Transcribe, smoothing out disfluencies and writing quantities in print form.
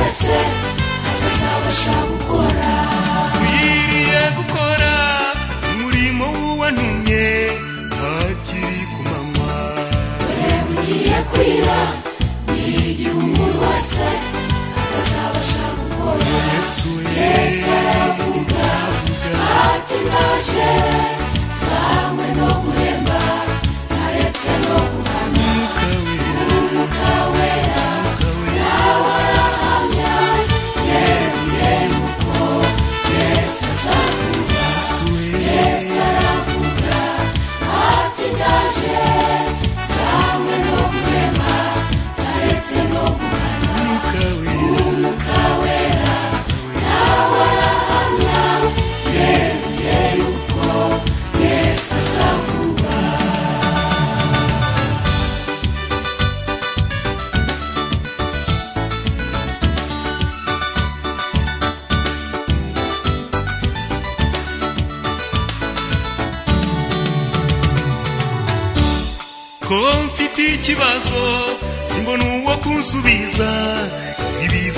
wese atazabasha gukora. Ukwiriye gukora umurimo w'uwantumye hakiri ku manywa. Dore bugiye kwira igihe umuntu wese atazabasha gukora. Yesu aravuga ati ndaje nzanywe no guhemba ntaretse no guhamya. Umwuka wera nawe arahamya yeruye yuko Yesu azavuga. Yesu aravuga ati ndaje nzanywe no guhemba ntaretse no guhamya. Umwuka wera nawe arahamya yeruye yuko Yesu azavuga. Ko mfite ikibazo simbona uwo kunsubiza ibiza